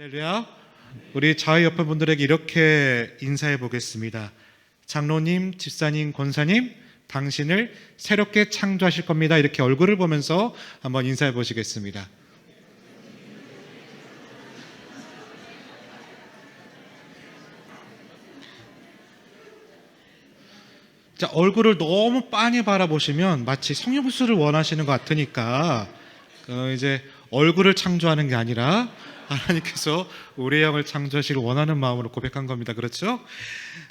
할렐루야. 우리 좌우 옆에 분들에게 이렇게 인사해 보겠습니다. 장로님, 집사님, 권사님, 당신을 새롭게 창조하실 겁니다. 이렇게 얼굴을 보면서 한번 인사해 보시겠습니다. 자, 얼굴을 너무 빤히 바라보시면 마치 성형수술을 원하시는 것 같으니까 이제 얼굴을 창조하는 게 아니라 하나님께서 우리의 영을 창조하시길 원하는 마음으로 고백한 겁니다. 그렇죠?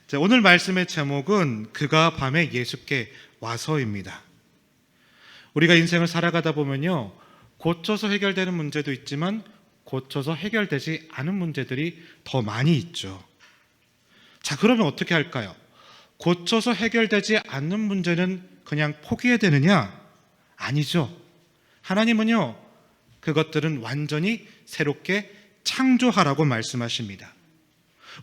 자, 오늘 말씀의 제목은 그가 밤에 예수께 와서입니다. 우리가 인생을 살아가다 보면요, 고쳐서 해결되는 문제도 있지만 고쳐서 해결되지 않은 문제들이 더 많이 있죠. 자, 그러면 어떻게 할까요? 고쳐서 해결되지 않는 문제는 그냥 포기해야 되느냐? 아니죠. 하나님은요, 그것들은 완전히 새롭게 창조하라고 말씀하십니다.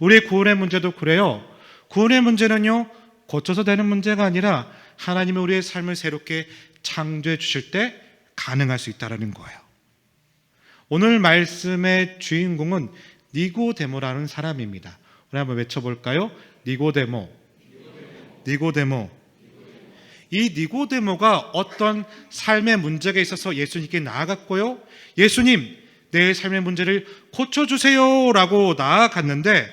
우리의 구원의 문제도 그래요. 구원의 문제는요, 고쳐서 되는 문제가 아니라 하나님이 우리의 삶을 새롭게 창조해 주실 때 가능할 수 있다는 거예요. 오늘 말씀의 주인공은 니고데모라는 사람입니다. 우리 한번 외쳐볼까요? 니고데모. 니고데모. 이 니고데모가 어떤 삶의 문제가 있어서 예수님께 나아갔고요, 예수님, 내 삶의 문제를 고쳐주세요 라고 나아갔는데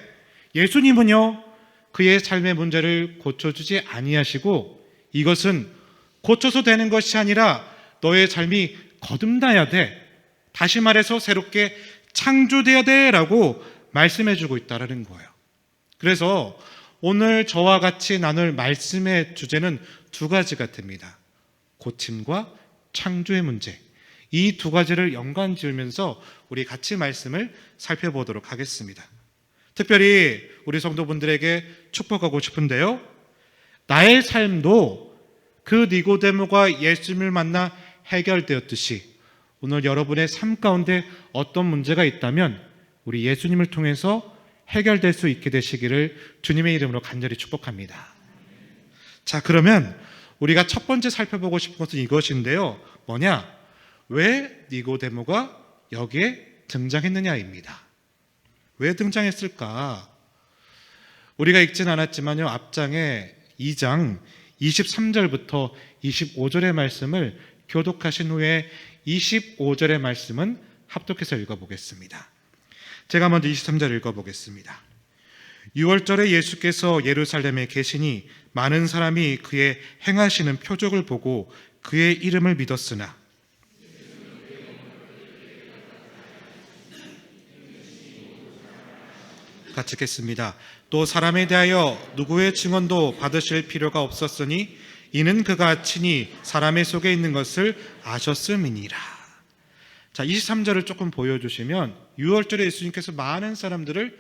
예수님은요, 그의 삶의 문제를 고쳐주지 아니하시고 이것은 고쳐서 되는 것이 아니라 너의 삶이 거듭나야 돼, 다시 말해서 새롭게 창조돼야 돼 라고 말씀해주고 있다는 거예요. 그래서 오늘 저와 같이 나눌 말씀의 주제는 두 가지가 됩니다. 고침과 창조의 문제. 이 두 가지를 연관 지으면서 우리 같이 말씀을 살펴보도록 하겠습니다. 특별히 우리 성도분들에게 축복하고 싶은데요, 나의 삶도 그 니고데모가 예수님을 만나 해결되었듯이 오늘 여러분의 삶 가운데 어떤 문제가 있다면 우리 예수님을 통해서 해결될 수 있게 되시기를 주님의 이름으로 간절히 축복합니다. 자, 그러면 우리가 첫 번째 살펴보고 싶은 것은 이것인데요, 뭐냐? 왜 니고데모가 여기에 등장했느냐입니다. 왜 등장했을까? 우리가 읽진 않았지만요, 앞장에 2장 23절부터 25절의 말씀을 교독하신 후에 25절의 말씀은 합독해서 읽어보겠습니다. 제가 먼저 23절 읽어보겠습니다. 6월절에 예수께서 예루살렘에 계시니 많은 사람이 그의 행하시는 표적을 보고 그의 이름을 믿었으나 같이 읽겠습니다. 또 사람에 대하여 누구의 증언도 받으실 필요가 없었으니 이는 그가 친히 사람의 속에 있는 것을 아셨음이니라. 자, 23절을 조금 보여주시면 6월절에 예수님께서 많은 사람들을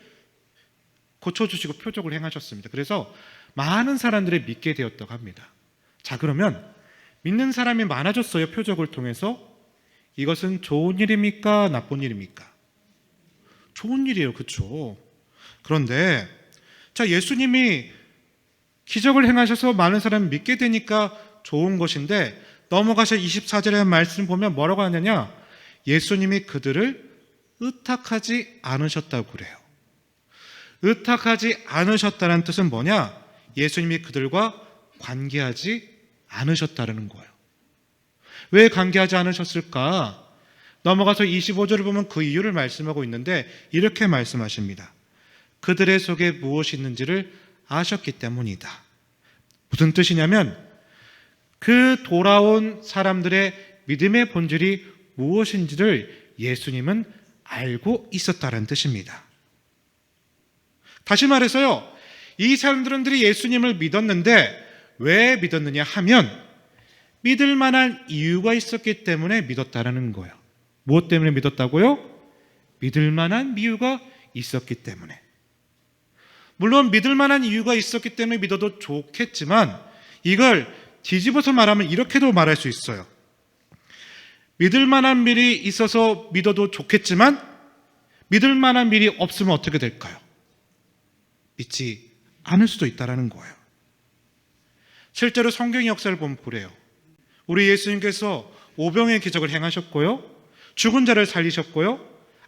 고쳐주시고 표적을 행하셨습니다. 그래서 많은 사람들이 믿게 되었다고 합니다. 자, 그러면 믿는 사람이 많아졌어요, 표적을 통해서. 이것은 좋은 일입니까? 나쁜 일입니까? 좋은 일이에요. 그렇죠? 그런데 자, 예수님이 기적을 행하셔서 많은 사람이 믿게 되니까 좋은 것인데 넘어가서 24절의 말씀 보면 뭐라고 하느냐? 예수님이 그들을 의탁하지 않으셨다고 그래요. 의탁하지 않으셨다는 뜻은 뭐냐? 예수님이 그들과 관계하지 않으셨다는 거예요. 왜 관계하지 않으셨을까? 넘어가서 25절을 보면 그 이유를 말씀하고 있는데 이렇게 말씀하십니다. 그들의 속에 무엇이 있는지를 아셨기 때문이다. 무슨 뜻이냐면 그 돌아온 사람들의 믿음의 본질이 무엇인지를 예수님은 알고 있었다는 뜻입니다. 다시 말해서요, 이 사람들이 예수님을 믿었는데 왜 믿었느냐 하면 믿을 만한 이유가 있었기 때문에 믿었다라는 거예요. 무엇 때문에 믿었다고요? 믿을 만한 이유가 있었기 때문에. 물론 믿을 만한 이유가 있었기 때문에 믿어도 좋겠지만 이걸 뒤집어서 말하면 이렇게도 말할 수 있어요. 믿을 만한 일이 있어서 믿어도 좋겠지만 믿을 만한 일이 없으면 어떻게 될까요? 믿지 않을 수도 있다는 거예요. 실제로 성경 역사를 보면 그래요. 우리 예수님께서 오병의 기적을 행하셨고요, 죽은 자를 살리셨고요,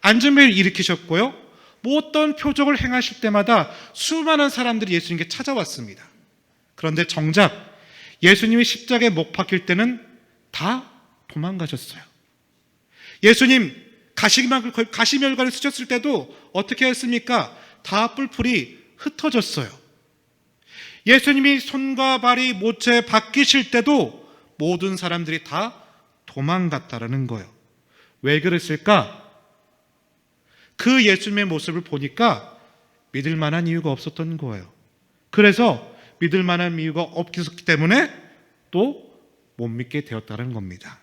안전벨을 일으키셨고요. 뭐 어떤 표적을 행하실 때마다 수많은 사람들이 예수님께 찾아왔습니다. 그런데 정작 예수님이 십자가에 못 박힐 때는 다 도망가셨어요. 예수님 가시멸관을 쓰셨을 때도 어떻게 했습니까? 다 뿔뿔이 흩어졌어요. 예수님이 손과 발이 못에 박히실 때도 모든 사람들이 다 도망갔다라는 거예요. 왜 그랬을까? 그 예수님의 모습을 보니까 믿을 만한 이유가 없었던 거예요. 그래서 믿을 만한 이유가 없기 때문에 또 못 믿게 되었다는 겁니다.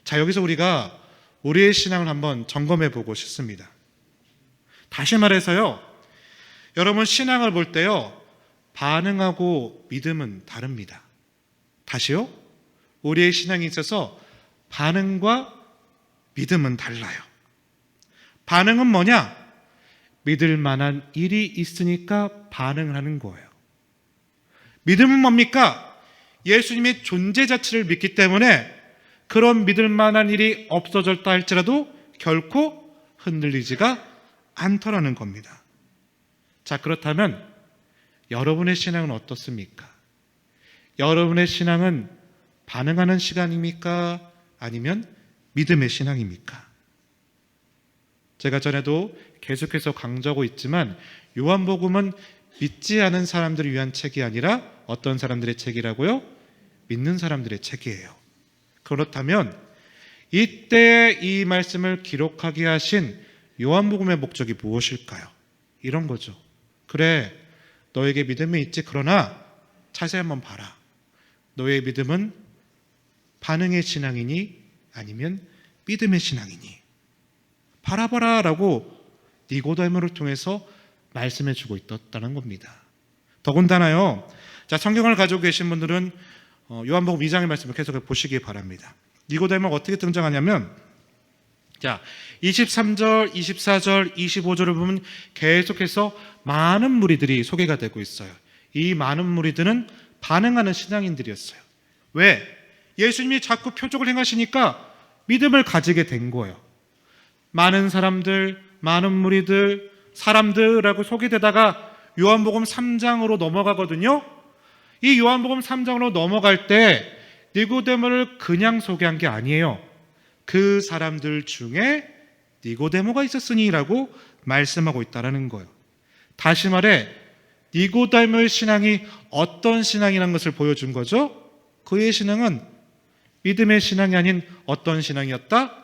자, 여기서 우리가 우리의 신앙을 한번 점검해 보고 싶습니다. 다시 말해서요, 여러분 신앙을 볼 때요, 반응하고 믿음은 다릅니다. 다시요, 우리의 신앙에 있어서 반응과 믿음은 달라요. 반응은 뭐냐? 믿을 만한 일이 있으니까 반응을 하는 거예요. 믿음은 뭡니까? 예수님의 존재 자체를 믿기 때문에 그런 믿을 만한 일이 없어졌다 할지라도 결코 흔들리지가 않더라는 겁니다. 자, 그렇다면 여러분의 신앙은 어떻습니까? 여러분의 신앙은 반응하는 신앙입니까? 아니면 믿음의 신앙입니까? 제가 전에도 계속해서 강조하고 있지만 요한복음은 믿지 않은 사람들을 위한 책이 아니라 어떤 사람들의 책이라고요? 믿는 사람들의 책이에요. 그렇다면 이때 이 말씀을 기록하게 하신 요한복음의 목적이 무엇일까요? 이런 거죠. 그래, 너에게 믿음이 있지. 그러나 자세히 한번 봐라. 너의 믿음은 반응의 신앙이니 아니면 믿음의 신앙이니 바라봐라 라고 니고데모를 통해서 말씀해 주고 있었다는 겁니다. 더군다나요, 자, 성경을 가지고 계신 분들은 요한복음 2장의 말씀을 계속 보시기 바랍니다. 니고데모가 어떻게 등장하냐면, 자, 23절, 24절, 25절을 보면 계속해서 많은 무리들이 소개가 되고 있어요. 이 많은 무리들은 반응하는 신앙인들이었어요. 왜? 예수님이 자꾸 표적을 행하시니까 믿음을 가지게 된 거예요. 많은 사람들, 많은 무리들, 사람들하고 소개되다가 요한복음 3장으로 넘어가거든요. 이 요한복음 3장으로 넘어갈 때 니고데모를 그냥 소개한 게 아니에요. 그 사람들 중에 니고데모가 있었으니라고 말씀하고 있다는 거예요. 다시 말해 니고데모의 신앙이 어떤 신앙이라는 것을 보여준 거죠. 그의 신앙은 믿음의 신앙이 아닌 어떤 신앙이었다?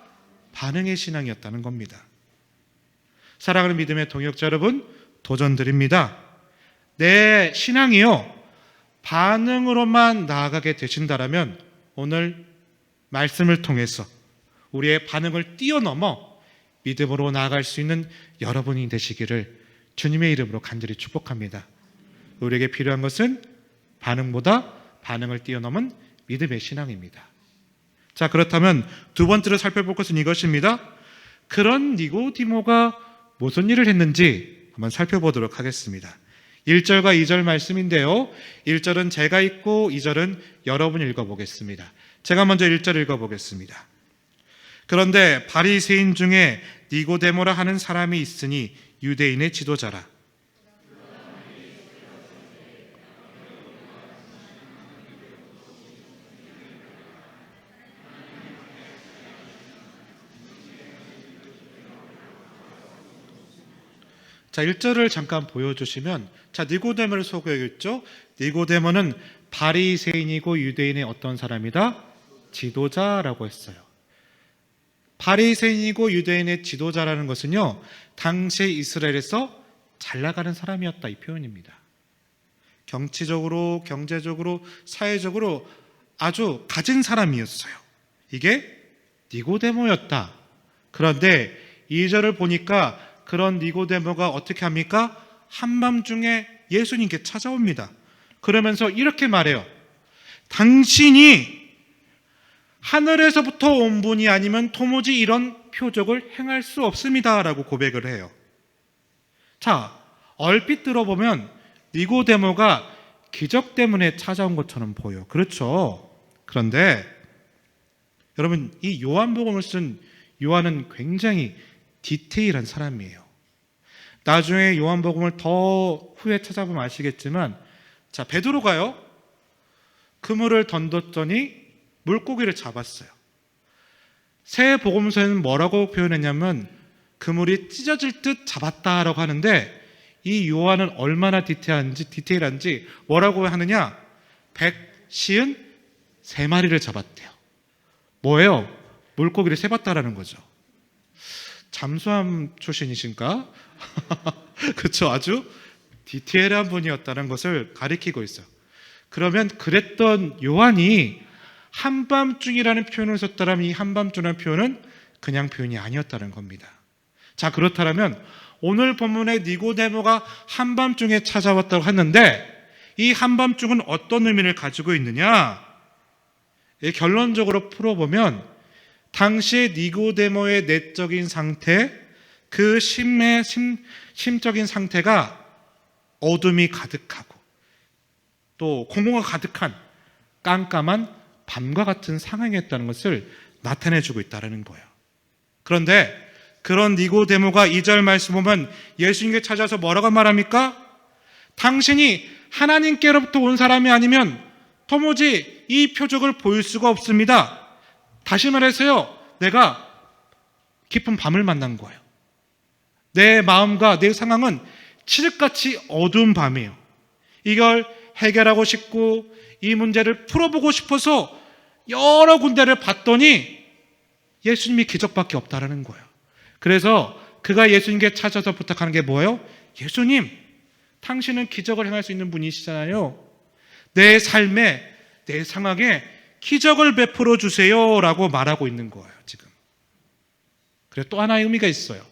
반응의 신앙이었다는 겁니다. 사랑하는 믿음의 동역자 여러분, 도전드립니다. 내 신앙이요, 반응으로만 나아가게 되신다라면 오늘 말씀을 통해서 우리의 반응을 뛰어넘어 믿음으로 나아갈 수 있는 여러분이 되시기를 주님의 이름으로 간절히 축복합니다. 우리에게 필요한 것은 반응보다 반응을 뛰어넘은 믿음의 신앙입니다. 자, 그렇다면 두 번째로 살펴볼 것은 이것입니다. 그런 니고디모가 무슨 일을 했는지 한번 살펴보도록 하겠습니다. 1절과 2절 말씀인데요. 1절은 제가 읽고 2절은 여러분이 읽어보겠습니다. 제가 먼저 1절 읽어보겠습니다. 그런데 바리새인 중에 니고데모라 하는 사람이 있으니 유대인의 지도자라. 자, 1절을 잠깐 보여주시면, 자, 니고데모를 소개했죠. 니고데모는 바리새인이고 유대인의 어떤 사람이다? 지도자라고 했어요. 바리새인이고 유대인의 지도자라는 것은요, 당시 이스라엘에서 잘 나가는 사람이었다, 이 표현입니다. 정치적으로, 경제적으로, 사회적으로 아주 가진 사람이었어요. 이게 니고데모였다. 그런데 2절을 보니까 그런 니고데모가 어떻게 합니까? 한밤중에 예수님께 찾아옵니다. 그러면서 이렇게 말해요. 당신이 하늘에서부터 온 분이 아니면 도무지 이런 표적을 행할 수 없습니다 라고 고백을 해요. 자, 얼핏 들어보면 니고데모가 기적 때문에 찾아온 것처럼 보여요. 그렇죠? 그런데 여러분, 이 요한복음을 쓴 요한은 굉장히 디테일한 사람이에요. 나중에 요한복음을 더 후에 찾아보면 아시겠지만, 자, 베드로가요, 그물을 던졌더니 물고기를 잡았어요. 새 복음서에는 뭐라고 표현했냐면 그물이 찢어질 듯 잡았다라고 하는데, 이 요한은 얼마나 디테일한지 뭐라고 하느냐? 153마리를 잡았대요. 뭐예요? 물고기를 세봤다라는 거죠. 잠수함 출신이신가? 그렇죠. 아주 디테일한 분이었다는 것을 가리키고 있어요. 그러면 그랬던 요한이 한밤중이라는 표현을 썼다면 이 한밤중이라는 표현은 그냥 표현이 아니었다는 겁니다. 자, 그렇다면 오늘 본문의 니고데모가 한밤중에 찾아왔다고 했는데, 이 한밤중은 어떤 의미를 가지고 있느냐? 결론적으로 풀어보면 당시의 니고데모의 내적인 상태, 그 심적인 상태가 어둠이 가득하고 또 공허가 가득한 깜깜한 밤과 같은 상황이었다는 것을 나타내주고 있다는 거예요. 그런데 그런 니고데모가 2절 말씀 보면 예수님께 찾아서 뭐라고 말합니까? 당신이 하나님께로부터 온 사람이 아니면 도무지 이 표적을 보일 수가 없습니다. 다시 말해서요, 내가 깊은 밤을 만난 거예요. 내 마음과 내 상황은 칠흑같이 어두운 밤이에요. 이걸 해결하고 싶고 이 문제를 풀어보고 싶어서 여러 군데를 봤더니 예수님이 기적밖에 없다라는 거예요. 그래서 그가 예수님께 찾아서 부탁하는 게 뭐예요? 예수님, 당신은 기적을 행할 수 있는 분이시잖아요. 내 삶에, 내 상황에 기적을 베풀어 주세요 라고 말하고 있는 거예요, 지금. 그래, 또 하나의 의미가 있어요.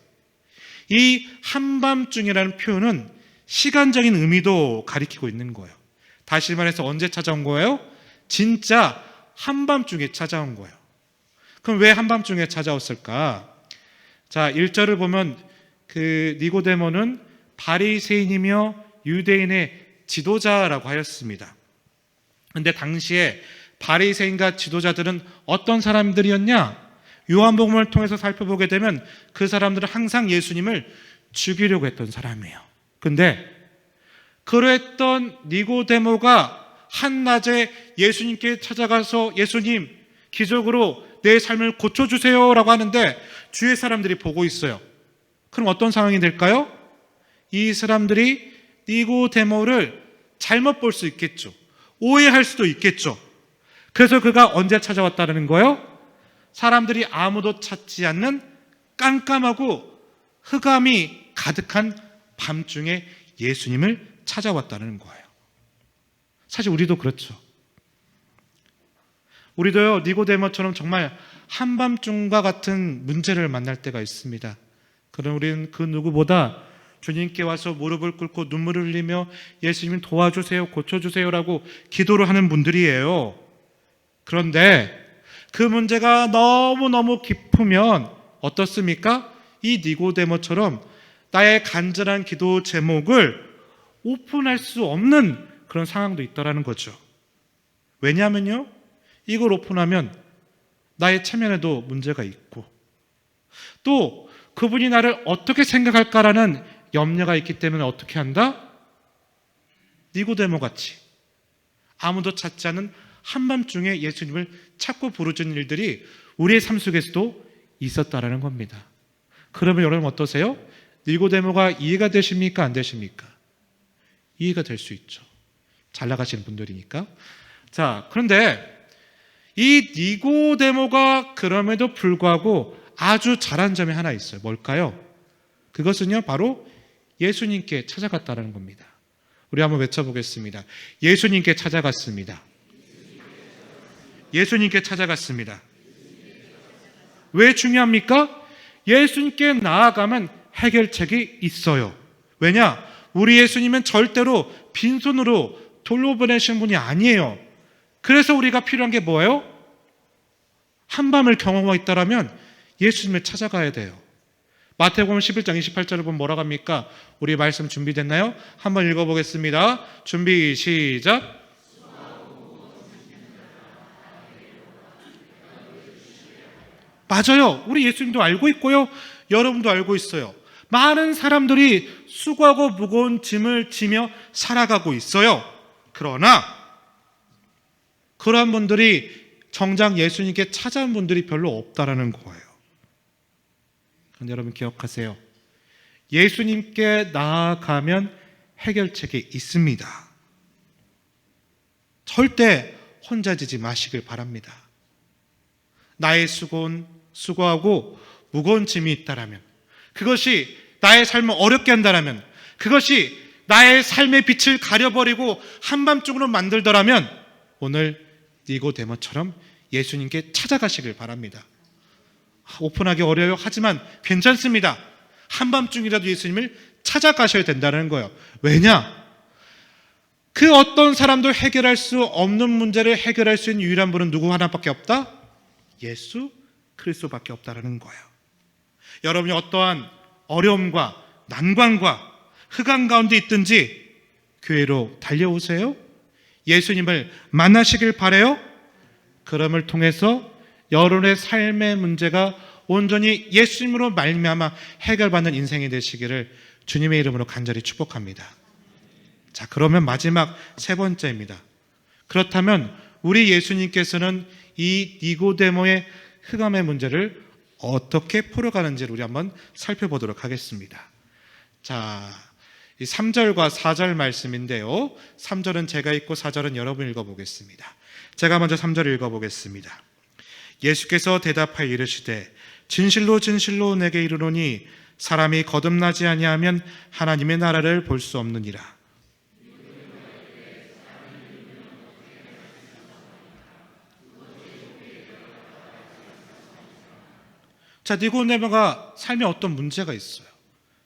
이 한밤중이라는 표현은 시간적인 의미도 가리키고 있는 거예요. 다시 말해서 언제 찾아온 거예요? 진짜 한밤중에 찾아온 거예요. 그럼 왜 한밤중에 찾아왔을까? 자, 1절을 보면 그 니고데모는 바리새인이며 유대인의 지도자라고 하였습니다. 그런데 당시에 바리새인과 지도자들은 어떤 사람들이었냐? 요한복음을 통해서 살펴보게 되면 그 사람들은 항상 예수님을 죽이려고 했던 사람이에요. 근데 그랬던 니고데모가 한낮에 예수님께 찾아가서 예수님, 기적으로 내 삶을 고쳐주세요 라고 하는데 주위의 사람들이 보고 있어요. 그럼 어떤 상황이 될까요? 이 사람들이 니고데모를 잘못 볼 수 있겠죠. 오해할 수도 있겠죠. 그래서 그가 언제 찾아왔다는 거예요? 사람들이 아무도 찾지 않는 깜깜하고 흑암이 가득한 밤중에 예수님을 찾아왔다는 거예요. 사실 우리도 그렇죠. 우리도요, 니고데모처럼 정말 한밤중과 같은 문제를 만날 때가 있습니다. 그럼 우리는 그 누구보다 주님께 와서 무릎을 꿇고 눈물을 흘리며 예수님 도와주세요, 고쳐주세요라고 기도를 하는 분들이에요. 그런데 그 문제가 너무너무 깊으면 어떻습니까? 이 니고데모처럼 나의 간절한 기도 제목을 오픈할 수 없는 그런 상황도 있다라는 거죠. 왜냐하면요, 이걸 오픈하면 나의 체면에도 문제가 있고 또 그분이 나를 어떻게 생각할까라는 염려가 있기 때문에 어떻게 한다? 니고데모 같이 아무도 찾지 않은 한밤중에 예수님을 찾고 부르짖는 일들이 우리의 삶 속에서도 있었다라는 겁니다. 그러면 여러분 어떠세요? 니고데모가 이해가 되십니까? 안 되십니까? 이해가 될 수 있죠. 잘 나가시는 분들이니까. 자, 그런데 이 니고데모가 그럼에도 불구하고 아주 잘한 점이 하나 있어요. 뭘까요? 그것은요, 바로 예수님께 찾아갔다는 겁니다. 우리 한번 외쳐보겠습니다. 예수님께 찾아갔습니다. 예수님께 찾아갔습니다. 왜 중요합니까? 예수님께 나아가면 해결책이 있어요. 왜냐? 우리 예수님은 절대로 빈손으로 돌려보내신 분이 아니에요. 그래서 우리가 필요한 게 뭐예요? 한밤을 경험하고 있다라면 예수님을 찾아가야 돼요. 마태복음 11장 28절을 보면 뭐라고 합니까? 우리 말씀 준비됐나요? 한번 읽어보겠습니다. 준비 시작. 맞아요. 우리 예수님도 알고 있고요. 여러분도 알고 있어요. 많은 사람들이 수고하고 무거운 짐을 지며 살아가고 있어요. 그러나 그러한 분들이 정작 예수님께 찾아온 분들이 별로 없다라는 거예요. 그런데 여러분 기억하세요. 예수님께 나아가면 해결책이 있습니다. 절대 혼자 지지 마시길 바랍니다. 나의 수고하고 무거운 짐이 있다라면, 그것이 나의 삶을 어렵게 한다라면, 그것이 나의 삶의 빛을 가려버리고 한밤중으로 만들더라면 오늘 니고데모처럼 예수님께 찾아가시길 바랍니다. 오픈하기 어려워요. 하지만 괜찮습니다. 한밤중이라도 예수님을 찾아가셔야 된다는 거예요. 왜냐? 그 어떤 사람도 해결할 수 없는 문제를 해결할 수 있는 유일한 분은 누구 하나밖에 없다? 예수 그리스도밖에 없다는 거예요. 여러분이 어떠한 어려움과 난관과 흑암 가운데 있든지 교회로 달려오세요. 예수님을 만나시길 바라요. 그럼을 통해서 여러분의 삶의 문제가 온전히 예수님으로 말미암아 해결받는 인생이 되시기를 주님의 이름으로 간절히 축복합니다. 자, 그러면 마지막 세 번째입니다. 그렇다면 우리 예수님께서는 이 니고데모의 흑암의 문제를 어떻게 풀어가는지를 우리 한번 살펴보도록 하겠습니다. 자, 이 3절과 4절 말씀인데요. 3절은 제가 읽고 4절은 여러분 읽어보겠습니다. 제가 먼저 3절 읽어보겠습니다. 예수께서 대답하여 이르시되 진실로 진실로 내게 이르노니 사람이 거듭나지 아니하면 하나님의 나라를 볼 수 없느니라. 자, 니고데모가 삶에 어떤 문제가 있어요.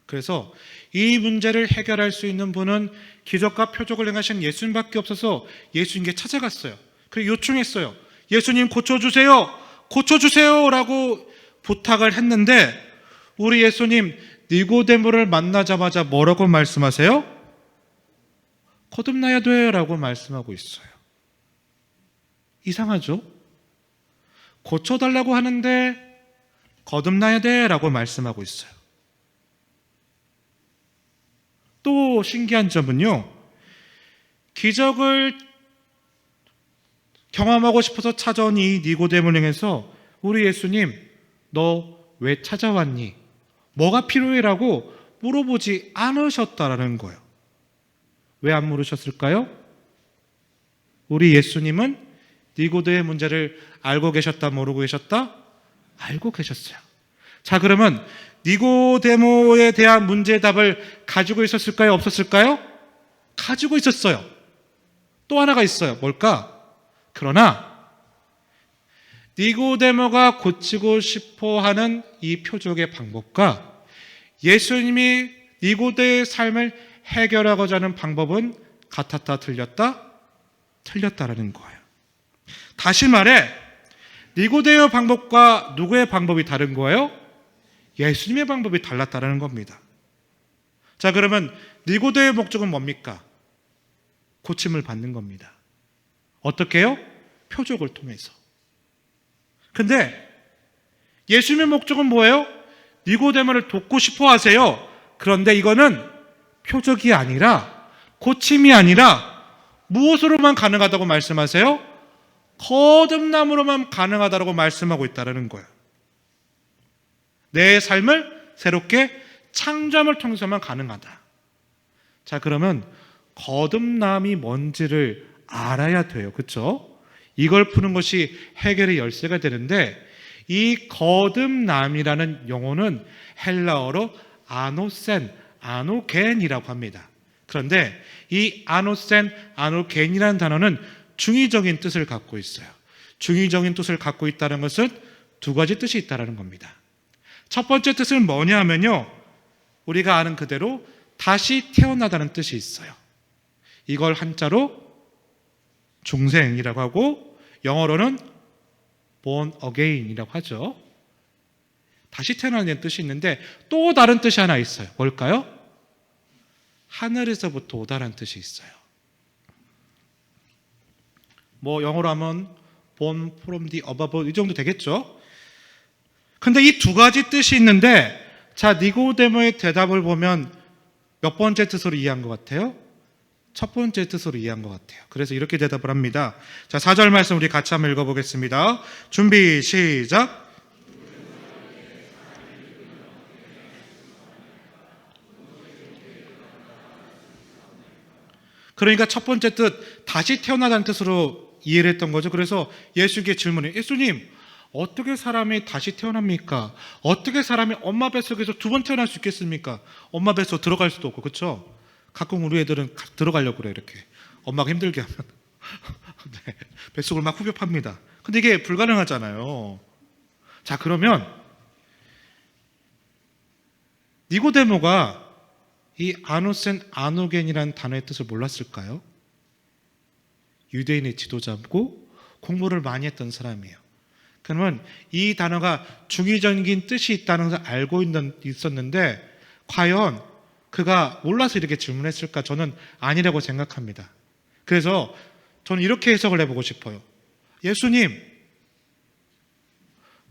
그래서 이 문제를 해결할 수 있는 분은 기적과 표적을 행하신 예수님밖에 없어서 예수님께 찾아갔어요. 그리고 요청했어요. 예수님 고쳐주세요. 고쳐주세요 라고 부탁을 했는데 우리 예수님 니고데모를 만나자마자 뭐라고 말씀하세요? 거듭나야 돼 라고 말씀하고 있어요. 이상하죠? 고쳐달라고 하는데 거듭나야 돼 라고 말씀하고 있어요. 또 신기한 점은요, 기적을 경험하고 싶어서 찾아온 이 니고데모를 향해서 우리 예수님 너 왜 찾아왔니? 뭐가 필요해? 라고 물어보지 않으셨다라는 거예요. 왜 안 물으셨을까요? 우리 예수님은 니고데모의 문제를 알고 계셨다 모르고 계셨다? 알고 계셨어요. 자, 그러면 니고데모에 대한 문제의 답을 가지고 있었을까요? 없었을까요? 가지고 있었어요. 또 하나가 있어요. 뭘까? 그러나 니고데모가 고치고 싶어하는 이 표적의 방법과 예수님이 니고데의 삶을 해결하고자 하는 방법은 같았다 틀렸다? 틀렸다라는 거예요. 다시 말해 니고데의 방법과 누구의 방법이 다른 거예요? 예수님의 방법이 달랐다는 겁니다. 자, 그러면 니고데의 목적은 뭡니까? 고침을 받는 겁니다. 어떻게 해요? 표적을 통해서. 근데 예수님의 목적은 뭐예요? 니고데모를 돕고 싶어 하세요. 그런데 이거는 표적이 아니라, 고침이 아니라 무엇으로만 가능하다고 말씀하세요? 거듭남으로만 가능하다고 말씀하고 있다는 거예요. 내 삶을 새롭게 창조함을 통해서만 가능하다. 자, 그러면 거듭남이 뭔지를 알아야 돼요. 그렇죠? 이걸 푸는 것이 해결의 열쇠가 되는데, 이 거듭남이라는 용어는 헬라어로 아노센, 아노겐이라고 합니다. 그런데 이 아노센, 아노겐이라는 단어는 중의적인 뜻을 갖고 있어요. 중의적인 뜻을 갖고 있다는 것은 두 가지 뜻이 있다는 겁니다. 첫 번째 뜻은 뭐냐 하면요, 우리가 아는 그대로 다시 태어나다는 뜻이 있어요. 이걸 한자로 중생이라고 하고 영어로는 born again이라고 하죠. 다시 태어나는 뜻이 있는데 또 다른 뜻이 하나 있어요. 뭘까요? 하늘에서부터 오다라는 뜻이 있어요. 뭐 영어로 하면 born from the above 이 정도 되겠죠. 근데 이 두 가지 뜻이 있는데 자, 니고데모의 대답을 보면 몇 번째 뜻으로 이해한 것 같아요? 첫 번째 뜻으로 이해한 것 같아요. 그래서 이렇게 대답을 합니다. 자, 4절 말씀 우리 같이 한번 읽어보겠습니다. 준비, 시작. 그러니까 첫 번째 뜻, 다시 태어나다는 뜻으로 이해를 했던 거죠. 그래서 예수께 질문해. 예수님, 어떻게 사람이 다시 태어납니까? 어떻게 사람이 엄마 뱃속에서 두 번 태어날 수 있겠습니까? 엄마 뱃속 들어갈 수도 없고, 그렇죠? 가끔 우리 애들은 들어가려고 그래, 이렇게. 엄마가 힘들게 하면. 네, 뱃속을 막 후벼 팝니다. 근데 이게 불가능하잖아요. 자, 그러면 니고데모가 이 아노센 아노겐이라는 단어의 뜻을 몰랐을까요? 유대인의 지도자고 공부를 많이 했던 사람이에요. 그러면 이 단어가 중의적인 뜻이 있다는 것을 알고 있었는데 과연 그가 몰라서 이렇게 질문했을까? 저는 아니라고 생각합니다. 그래서 저는 이렇게 해석을 해보고 싶어요. 예수님,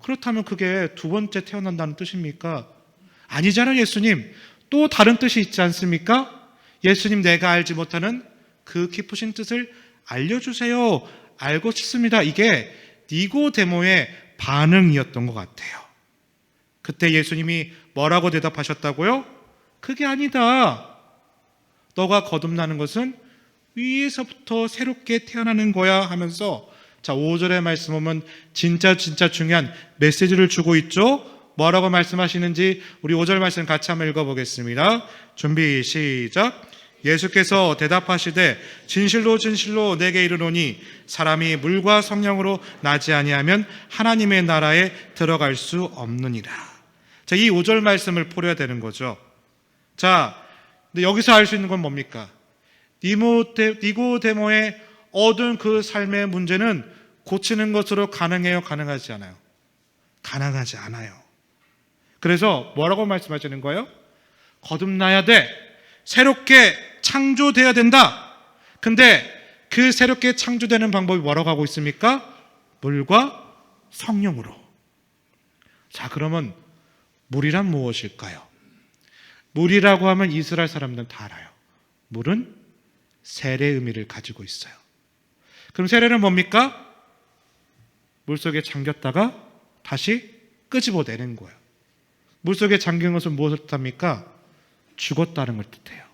그렇다면 그게 두 번째 태어난다는 뜻입니까? 아니잖아요, 예수님. 또 다른 뜻이 있지 않습니까? 예수님, 내가 알지 못하는 그 깊으신 뜻을 알려주세요. 알고 싶습니다. 이게 니고데모의 반응이었던 것 같아요. 그때 예수님이 뭐라고 대답하셨다고요? 그게 아니다. 너가 거듭나는 것은 위에서부터 새롭게 태어나는 거야 하면서, 자, 5절의 말씀 보면 진짜 중요한 메시지를 주고 있죠. 뭐라고 말씀하시는지 우리 5절 말씀 같이 한번 읽어보겠습니다. 준비, 시작. 예수께서 대답하시되 진실로 내게 이르노니 사람이 물과 성령으로 나지 아니하면 하나님의 나라에 들어갈 수 없느니라. 자, 이 5절 말씀을 풀어야 되는 거죠. 자, 근데 여기서 알 수 있는 건 뭡니까? 니고데모의 얻은 그 삶의 문제는 고치는 것으로 가능해요? 가능하지 않아요? 가능하지 않아요. 그래서 뭐라고 말씀하시는 거예요? 거듭나야 돼. 새롭게 창조돼야 된다. 근데 그 새롭게 창조되는 방법이 뭐라고 하고 있습니까? 물과 성령으로. 자, 그러면 물이란 무엇일까요? 물이라고 하면 이스라엘 사람들은 다 알아요. 물은 세례의 의미를 가지고 있어요. 그럼 세례는 뭡니까? 물속에 잠겼다가 다시 끄집어내는 거예요. 물속에 잠긴 것은 무엇을 뜻합니까? 죽었다는 걸 뜻해요.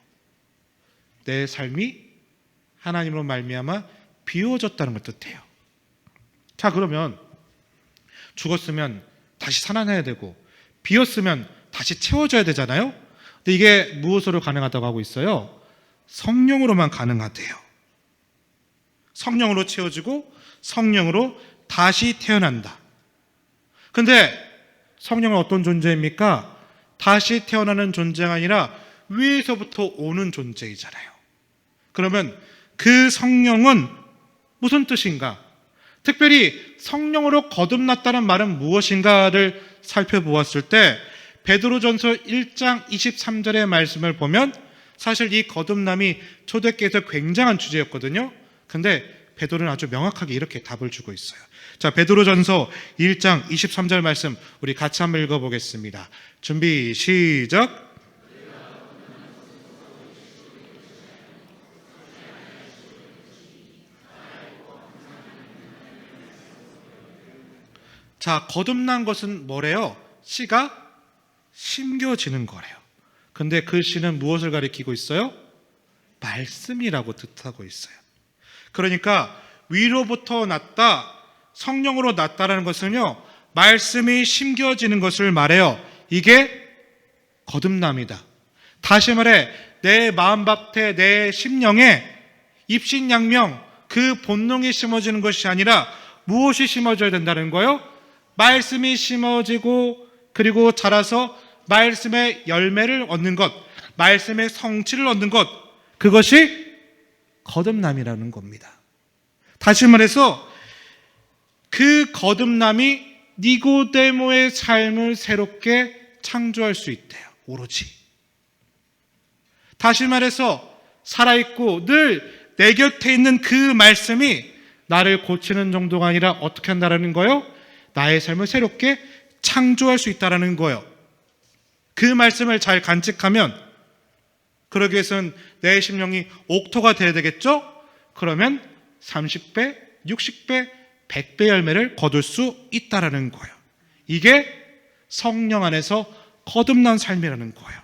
내 삶이 하나님으로 말미암아 비워졌다는 걸 뜻해요. 자, 그러면 죽었으면 다시 살아나야 되고 비었으면 다시 채워져야 되잖아요. 근데 이게 무엇으로 가능하다고 하고 있어요? 성령으로만 가능하대요. 성령으로 채워지고 성령으로 다시 태어난다. 근데 성령은 어떤 존재입니까? 다시 태어나는 존재가 아니라 위에서부터 오는 존재이잖아요. 그러면 그 성령은 무슨 뜻인가? 특별히 성령으로 거듭났다는 말은 무엇인가를 살펴보았을 때 베드로전서 1장 23절의 말씀을 보면 사실 이 거듭남이 초대교회에서 굉장한 주제였거든요. 근데 베드로는 아주 명확하게 이렇게 답을 주고 있어요. 자, 베드로전서 1장 23절 말씀 우리 같이 한번 읽어보겠습니다. 준비, 시작. 자, 거듭난 것은 뭐래요? 씨가 심겨지는 거래요. 근데 그 씨는 무엇을 가리키고 있어요? 말씀이라고 뜻하고 있어요. 그러니까 위로부터 났다, 성령으로 났다라는 것은요, 말씀이 심겨지는 것을 말해요. 이게 거듭남이다. 다시 말해 내 마음밭에 내 심령에 입신양명 그 본능이 심어지는 것이 아니라 무엇이 심어져야 된다는 거예요? 말씀이 심어지고 그리고 자라서 말씀의 열매를 얻는 것, 말씀의 성취를 얻는 것, 그것이 거듭남이라는 겁니다. 다시 말해서 그 거듭남이 니고데모의 삶을 새롭게 창조할 수 있대요. 오로지. 다시 말해서 살아있고 늘 내 곁에 있는 그 말씀이 나를 고치는 정도가 아니라 어떻게 한다는 거예요? 나의 삶을 새롭게 창조할 수 있다는 거예요. 그 말씀을 잘 간직하면, 그러기 위해서는 내 심령이 옥토가 돼야 되겠죠? 그러면 30배, 60배, 100배 열매를 거둘 수 있다라는 거예요. 이게 성령 안에서 거듭난 삶이라는 거예요.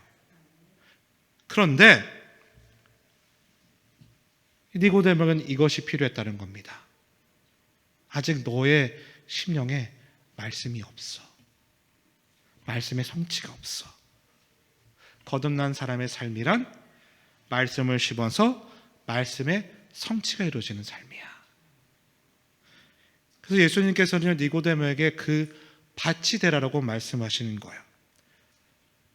그런데 니고데모는 이것이 필요했다는 겁니다. 아직 너의 심령에 말씀이 없어. 말씀의 성취가 없어. 거듭난 사람의 삶이란 말씀을 씹어서 말씀의 성취가 이루어지는 삶이야. 그래서 예수님께서는 니고데모에게 그 밭이 되라라고 말씀하시는 거예요.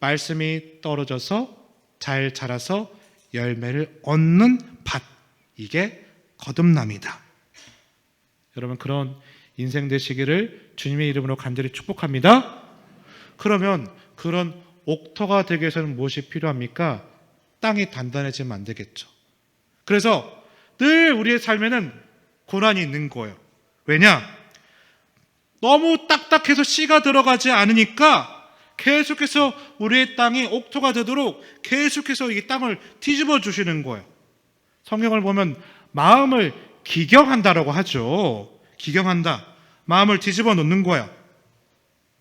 말씀이 떨어져서 잘 자라서 열매를 얻는 밭, 이게 거듭남이다. 여러분, 그런 인생 되시기를 주님의 이름으로 간절히 축복합니다. 그러면 그런 옥토가 되기 위해서는 무엇이 필요합니까? 땅이 단단해지면 안 되겠죠. 그래서 늘 우리의 삶에는 고난이 있는 거예요. 왜냐? 너무 딱딱해서 씨가 들어가지 않으니까 계속해서 우리의 땅이 옥토가 되도록 계속해서 이 땅을 뒤집어 주시는 거예요. 성경을 보면 마음을 기경한다라고 하죠. 기경한다. 마음을 뒤집어 놓는 거예요.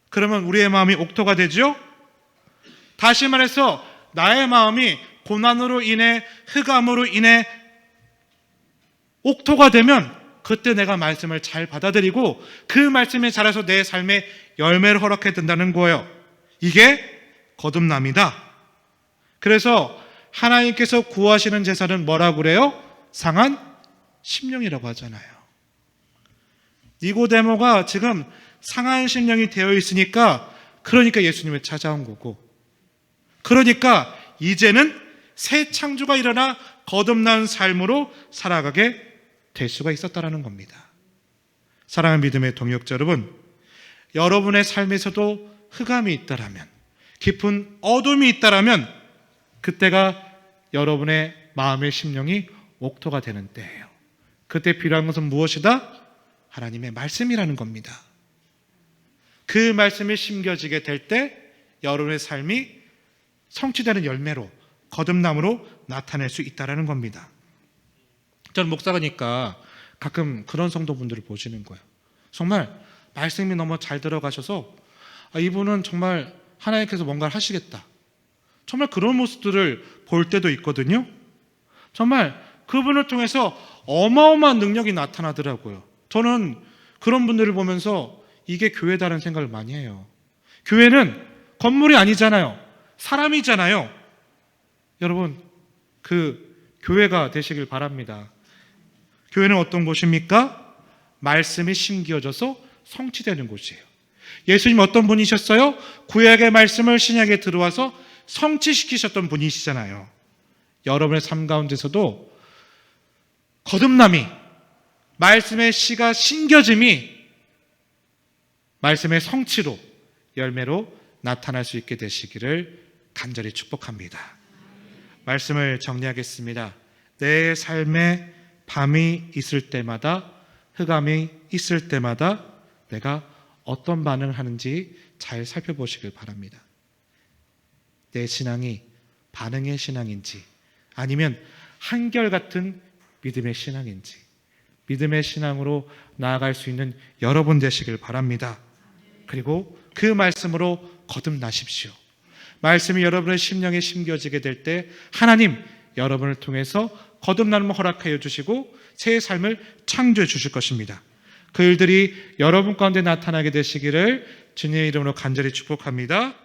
그러면 우리의 마음이 옥토가 되죠? 다시 말해서 나의 마음이 고난으로 인해, 흑암으로 인해 옥토가 되면 그때 내가 말씀을 잘 받아들이고 그 말씀에 자라서 내 삶에 열매를 허락해 준다는 거예요. 이게 거듭남이다. 그래서 하나님께서 구하시는 제사는 뭐라고 그래요? 상한 심령이라고 하잖아요. 니고데모가 지금 상한 심령이 되어 있으니까, 그러니까 예수님을 찾아온 거고, 그러니까 이제는 새 창조가 일어나 거듭난 삶으로 살아가게 될 수가 있었다라는 겁니다. 사랑하는 믿음의 동역자 여러분, 여러분의 삶에서도 흑암이 있다라면, 깊은 어둠이 있다라면, 그때가 여러분의 마음의 심령이 옥토가 되는 때예요. 그때 필요한 것은 무엇이다? 하나님의 말씀이라는 겁니다. 그 말씀이 심겨지게 될 때 여러분의 삶이 성취되는 열매로, 거듭남으로 나타낼 수 있다는 겁니다. 저는 목사가니까 가끔 그런 성도분들을 보시는 거예요. 정말 말씀이 너무 잘 들어가셔서 이분은 정말 하나님께서 뭔가를 하시겠다, 정말 그런 모습들을 볼 때도 있거든요. 정말 그분을 통해서 어마어마한 능력이 나타나더라고요. 저는 그런 분들을 보면서 이게 교회다라는 생각을 많이 해요. 교회는 건물이 아니잖아요. 사람이잖아요. 여러분, 그 교회가 되시길 바랍니다. 교회는 어떤 곳입니까? 말씀이 심겨져서 성취되는 곳이에요. 예수님 어떤 분이셨어요? 구약의 말씀을 신약에 들어와서 성취시키셨던 분이시잖아요. 여러분의 삶 가운데서도 거듭남이, 말씀의 씨가 심겨짐이 말씀의 성취로, 열매로 나타날 수 있게 되시기를 간절히 축복합니다. 말씀을 정리하겠습니다. 내 삶에 밤이 있을 때마다, 흑암이 있을 때마다 내가 어떤 반응을 하는지 잘 살펴보시길 바랍니다. 내 신앙이 반응의 신앙인지, 아니면 한결같은 믿음의 신앙인지, 믿음의 신앙으로 나아갈 수 있는 여러분 되시길 바랍니다. 그리고 그 말씀으로 거듭나십시오. 말씀이 여러분의 심령에 심겨지게 될 때 하나님 여러분을 통해서 거듭남을 허락하여 주시고 새 삶을 창조해 주실 것입니다. 그 일들이 여러분 가운데 나타나게 되시기를 주님의 이름으로 간절히 축복합니다.